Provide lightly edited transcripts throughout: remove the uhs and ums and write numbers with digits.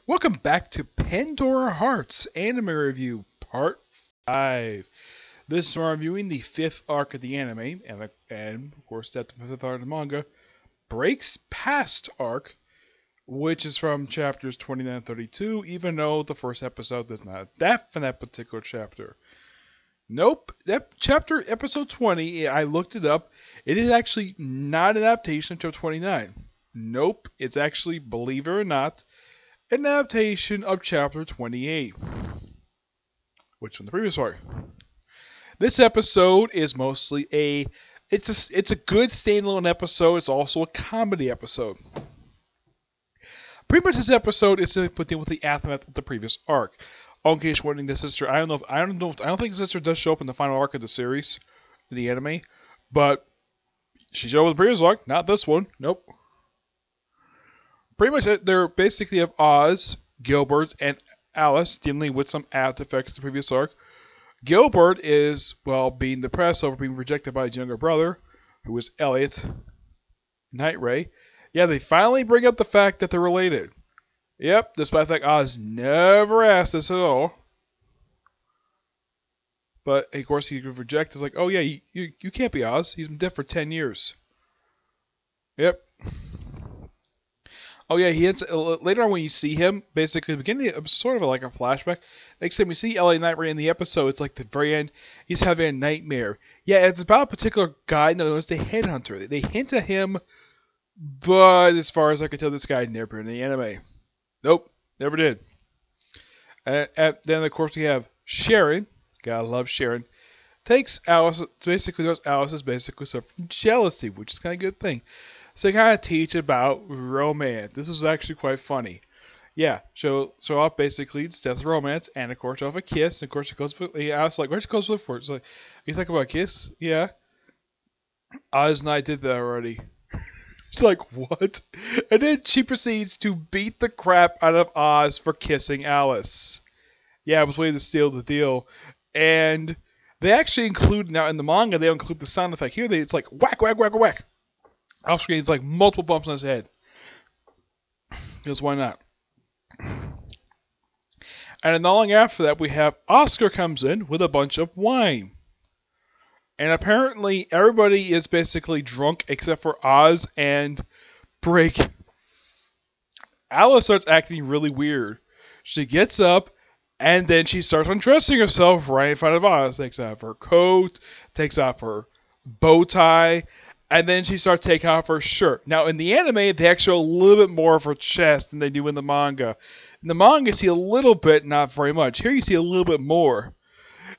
Welcome back to Pandora Hearts Anime Review Part 5. This is reviewing the 5th arc of the anime, and of course that's the 5th arc of the manga, Breaks Past arc, which is from chapters 29 and 32, even though the first episode does not adapt from that particular chapter. Nope, that chapter, episode 20, I looked it up, it is actually not an adaptation of chapter 29. Nope, it's actually, believe it or not, an adaptation of chapter 28, which from the previous arc. This episode is mostly it's a good standalone episode. It's also a comedy episode. Pretty much this episode is to put in with the aftermath of the previous arc. In case you're wondering, the sister, I don't think the sister does show up in the final arc of the series, the anime, but she showed up in the previous arc, not this one. Nope. Pretty much, they're basically of Oz, Gilbert, and Alice dealing with some after effects of the previous arc. Gilbert is, well, being depressed over being rejected by his younger brother, who is Elliot Night Ray. Yeah, they finally bring up the fact that they're related. Yep, despite the fact Oz never asked this at all. But, of course, he rejects. It's like, oh yeah, you can't be Oz. He's been dead for 10 years. Yep. Oh yeah, later on when you see him, basically the beginning of sort of like a flashback. Next time we see Elliot Night Ray in the episode, it's like the very end, he's having a nightmare. Yeah, it's about a particular guy known as the Headhunter. They hint at him, but as far as I can tell, this guy never appeared in the anime. Nope, never did. And then of course we have Sharon. Gotta love Sharon. Takes Alice, basically knows Alice is basically suffering from jealousy, which is kind of a good thing. So they kind of teach about romance. This is actually quite funny. Yeah, show off basically it's death romance, and of course off a kiss. And of course she goes for. I was like, where'd she go for? It's like, you talking about a kiss? Yeah. Oz and I did that already. She's like, what? And then she proceeds to beat the crap out of Oz for kissing Alice. Yeah, I was waiting to steal the deal, and they actually include now in the manga. They don't include the sound effect here. It's like whack, whack, whack, whack. Off screen, it's like multiple bumps on his head. Because why not? And then not long after that, we have Oscar comes in with a bunch of wine. And apparently, everybody is basically drunk except for Oz and Break. Alice starts acting really weird. She gets up, and then she starts undressing herself right in front of Oz. Takes off her coat, takes off her bow tie, and then she starts taking off her shirt. Now, in the anime, they actually show a little bit more of her chest than they do in the manga. In the manga, you see a little bit, not very much. Here, you see a little bit more.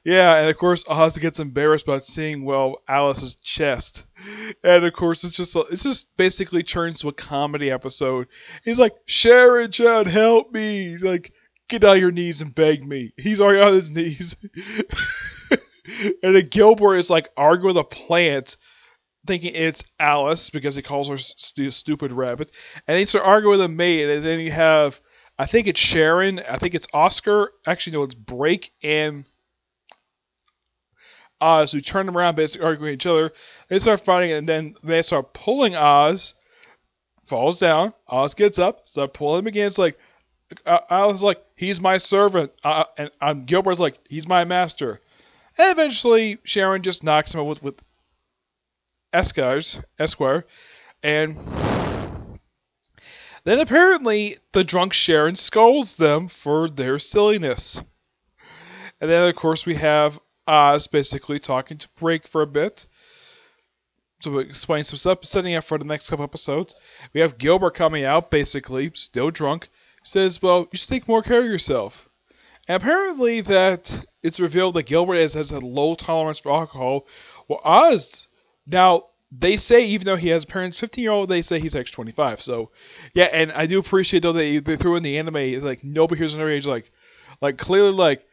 Yeah, and of course, Oz gets embarrassed about seeing, well, Alice's chest. And of course, it just basically turns to a comedy episode. He's like, Sharon, Chad, help me. He's like, get on your knees and beg me. He's already on his knees. And then Gilbert is like arguing with a plant, thinking it's Alice because he calls her stupid rabbit, and they start arguing with a maid, and then you have, I think it's Sharon, I think it's Oscar, actually no, it's Break and Oz, who turn them around basically arguing with each other. They start fighting, and then they start pulling Oz, falls down, Oz gets up, start pulling him again. It's like, Alice is like, he's my servant, and Gilbert's like, he's my master. And eventually Sharon just knocks him out with Esquire, and then apparently the drunk Sharon scolds them for their silliness. And then of course we have Oz basically talking to Break for a bit to explain some stuff, setting up for the next couple episodes. We have Gilbert coming out, basically still drunk, says, well, you should take more care of yourself. And apparently that it's revealed that Gilbert has a low tolerance for alcohol, while Oz, now, they say, even though he has parents 15-year-old, they say he's actually 25. So, yeah, and I do appreciate, though, they threw in the anime, it's like, nobody here's underage, like, clearly, like,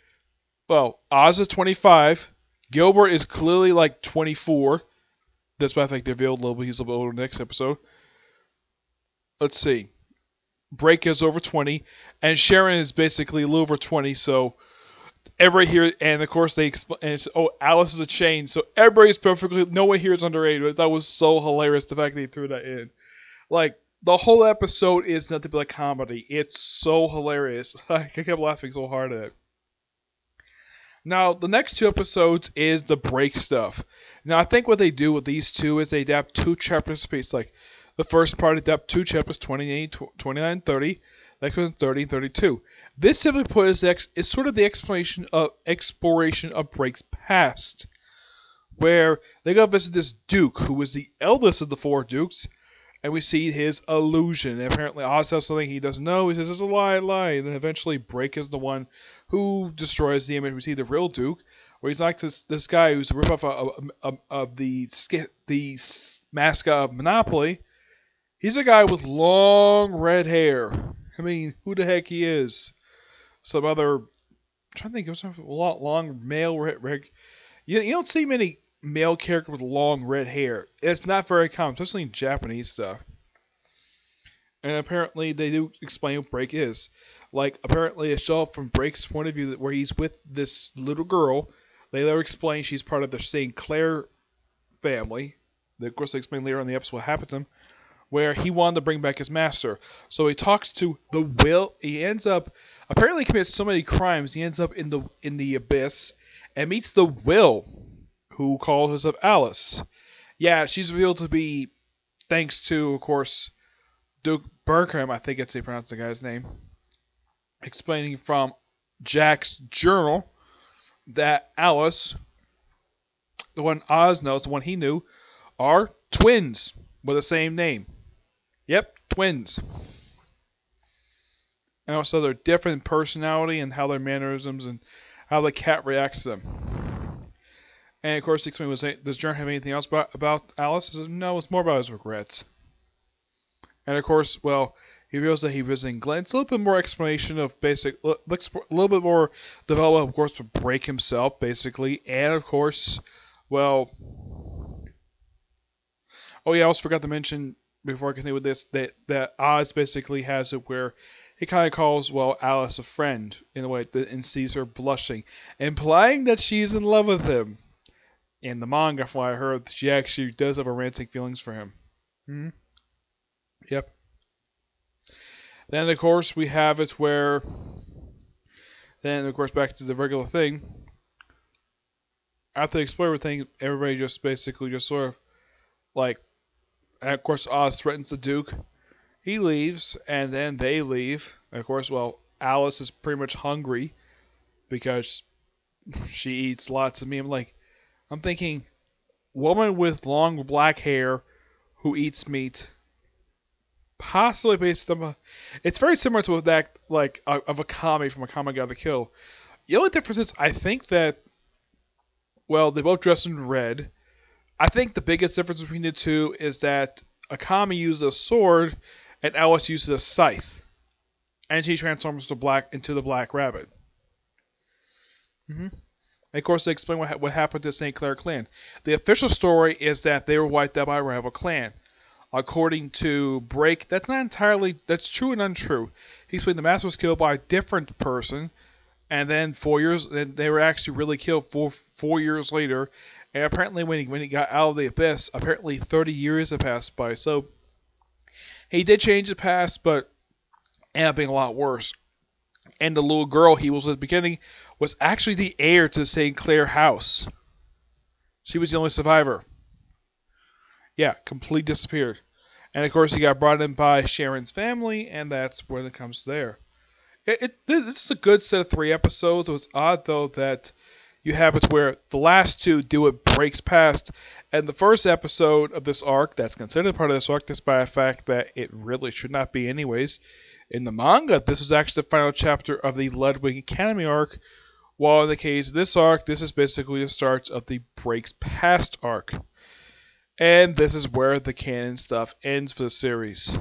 well, Oz is 25, Gilbert is clearly, like, 24. That's why I think they revealed a little bit, he's a little bit older next episode. Let's see. Break is over 20, and Sharon is basically a little over 20, so everybody here, and of course they explain, oh, Alice is a chain, so everybody's perfectly, no one here is underage. That was so hilarious, the fact that they threw that in. Like, the whole episode is nothing but a comedy. It's so hilarious. I kept laughing so hard at it. Now, the next two episodes is the break stuff. Now, I think what they do with these two is they adapt two chapters space. Like, the first part adapt two chapters, 28, 29, 30. Next one, 30, 32. This, simply put, is sort of the exploration of Break's past, where they go visit this Duke, who was the eldest of the four Dukes, and we see his illusion. And apparently, Oz tells something he doesn't know. He says, "It's a lie, lie." And then eventually, Break is the one who destroys the image. We see the real Duke, where he's like this guy who's a ripoff of the mascot of Monopoly. He's a guy with long red hair. I mean, who the heck he is? Some other, I'm trying to think of some long male red. You don't see many male characters with long red hair. It's not very common, especially in Japanese stuff. And apparently they do explain what Break is. Like, apparently a show from Break's point of view where he's with this little girl. They later explain she's part of the St. Clair family. Of course, they explain later on in the episode what happened to him, where he wanted to bring back his master. So he talks to the Will. He ends up, apparently he commits so many crimes, he ends up in the abyss and meets the Will, who calls herself Alice. Yeah, she's revealed to be, thanks to, of course, Duke Burkham, I think it's how you pronounce the guy's name, explaining from Jack's journal that Alice, the one Oz knows, the one he knew, are twins with the same name. Yep, twins. And also their different personality and how their mannerisms and how the cat reacts to them. And of course, he explained, does Jordan have anything else about Alice? He says, no, it's more about his regrets. And of course, well, he reveals that he's visiting Glenn. It's a little bit more explanation of a little bit more development, of course, to Break himself, basically. And of course, well, oh yeah, I also forgot to mention, before I continue with this, that Oz basically has it where he kind of calls, well, Alice a friend, in a way, and sees her blushing, implying that she's in love with him. In the manga, from what I heard, she actually does have romantic feelings for him. Yep. Then, of course, we have it where, then, of course, back to the regular thing. After they explore everything, everybody just basically just sort of, like, and of course, Oz threatens the Duke. He leaves, and then they leave. And of course, well, Alice is pretty much hungry because she eats lots of meat. I'm thinking, woman with long black hair who eats meat, possibly based on it's very similar to that, like, of a comedy from a comic Got to Kill. The only difference is, I think that, well, they both dress in red. I think the biggest difference between the two is that Akami uses a sword and Alice uses a scythe. And she transforms into the Black Rabbit. And of course, they explain what happened to St. Clair clan. The official story is that they were wiped out by a rival clan. According to Break, that's true and untrue. He explained the master was killed by a different person, and then they were actually really killed 4 years later. And apparently when he got out of the abyss, apparently 30 years had passed by. So he did change the past, but ended up being a lot worse. And the little girl he was at the beginning was actually the heir to the St. Clair house. She was the only survivor. Yeah, completely disappeared. And of course he got brought in by Sharon's family, and that's where it comes there. This is a good set of 3 episodes. It was odd, though, that you have it where the last 2 do what Breaks past, and the first episode of this arc, that's considered part of this arc, despite the fact that it really should not be anyways. In the manga, this is actually the final chapter of the Ludwig Academy arc, while in the case of this arc, this is basically the start of the Breaks past arc. And this is where the canon stuff ends for the series.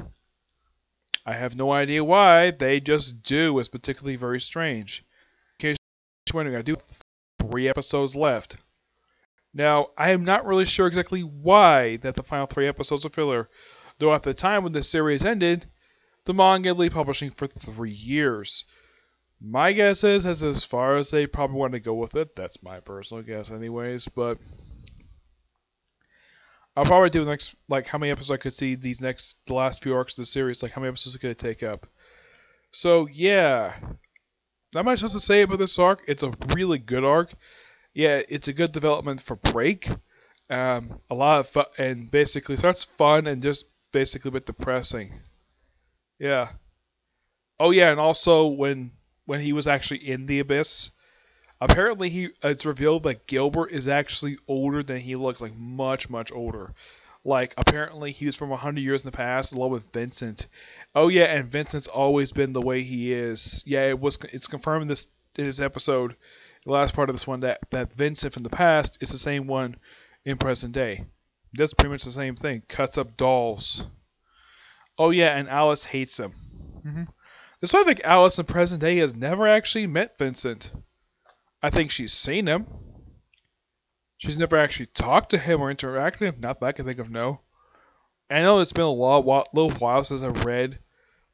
I have no idea why, they just do. It's particularly very strange. In case you're wondering, I do have 3 episodes left. Now, I am not really sure exactly why that the final 3 episodes are filler, though at the time when the series ended, the manga had been publishing for 3 years. My guess is that's as far as they probably want to go with it. That's my personal guess anyways, but I'll probably do next, like, how many episodes I could see the last few arcs of the series, like how many episodes could it take up. So yeah, not much else to say about this arc. It's a really good arc. Yeah, it's a good development for Break. A lot of fun, and basically starts fun and just basically a bit depressing. Yeah. Oh yeah, and also when he was actually in the abyss, apparently it's revealed that Gilbert is actually older than he looks, like much older. Like apparently he was from 100 years in the past, along with Vincent. Oh yeah, and Vincent's always been the way he is. Yeah, it's confirmed in this episode, the last part of this one, that Vincent from the past is the same one in present day. That's pretty much the same thing. Cuts up dolls. Oh yeah, and Alice hates him. That's why I think Alice in present day has never actually met Vincent. I think she's seen him. She's never actually talked to him or interacted with him. Not that I can think of, no. I know it's been little while since I read.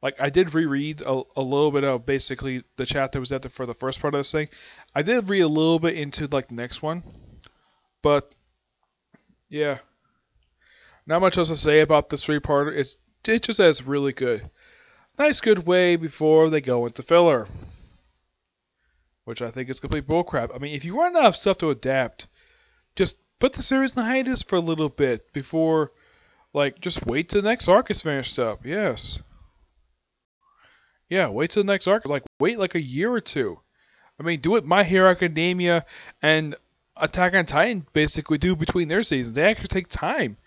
Like, I did reread a little bit of basically the chapter was after for the first part of this thing. I did read a little bit into, like, the next one. But, yeah. Not much else to say about this three-parter. It just says really good. Nice good way before they go into filler. Which I think is complete bullcrap. I mean, if you run out of stuff to adapt, just put the series in hiatus for a little bit before, like, just wait till the next arc is finished up. Yes. Yeah, wait till the next arc. Like, wait like a year or two. I mean, do what My Hero Academia and Attack on Titan basically do between their seasons. They actually take time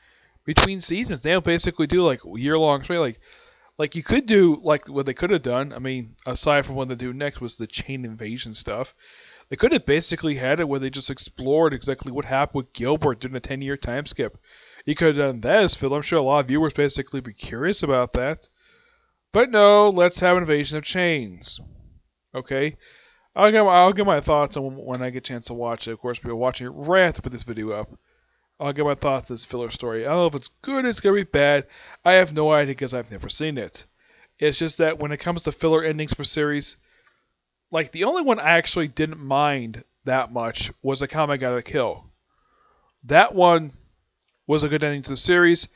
between seasons. They'll basically do, like, year-long straight, like you could do, like what they could have done. I mean, aside from what they do next was the chain invasion stuff. They could have basically had it where they just explored exactly what happened with Gilbert during a 10-year time skip. You could have done that as Phil. I'm sure a lot of viewers basically be curious about that. But no, let's have Invasion of Chains. Okay? I'll get my thoughts on when I get a chance to watch it. Of course, we'll be watching it right after I put this video up. I'll get my thoughts on this filler story. I don't know if it's good, it's going to be bad. I have no idea because I've never seen it. It's just that when it comes to filler endings for series, like the only one I actually didn't mind that much was Akame Got a Kill. That one was a good ending to the series,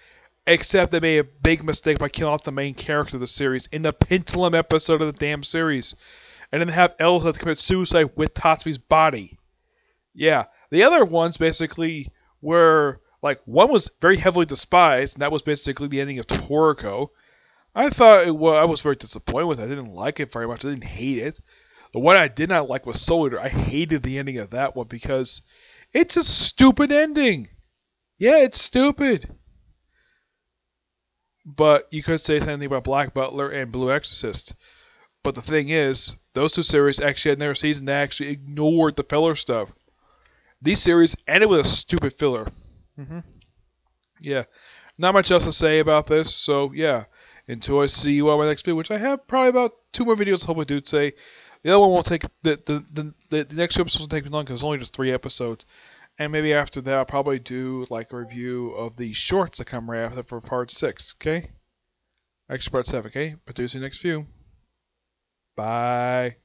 except they made a big mistake by killing off the main character of the series in the Pentulum episode of the damn series, and then have Elsa commit suicide with Tatsumi's body. Yeah, the other ones basically were, like, one was very heavily despised, and that was basically the ending of Toriko. I was very disappointed with it. I didn't like it very much. I didn't hate it. The one I did not like was Soul Eater. I hated the ending of that one because it's a stupid ending. Yeah, it's stupid. But you could say the same thing about Black Butler and Blue Exorcist. But the thing is, those two series actually had their season that actually ignored the filler stuff. These series ended with a stupid filler. Yeah. Not much else to say about this, so yeah. Until I see you on my next video, which I have probably about 2 more videos, hopefully, dude say. The other one won't take, the next 2 episodes won't take long because it's only just 3 episodes. And maybe after that, I'll probably do like a review of the shorts that come right after for part 6, okay? Actually, part 7, okay? But do see you next view. Bye.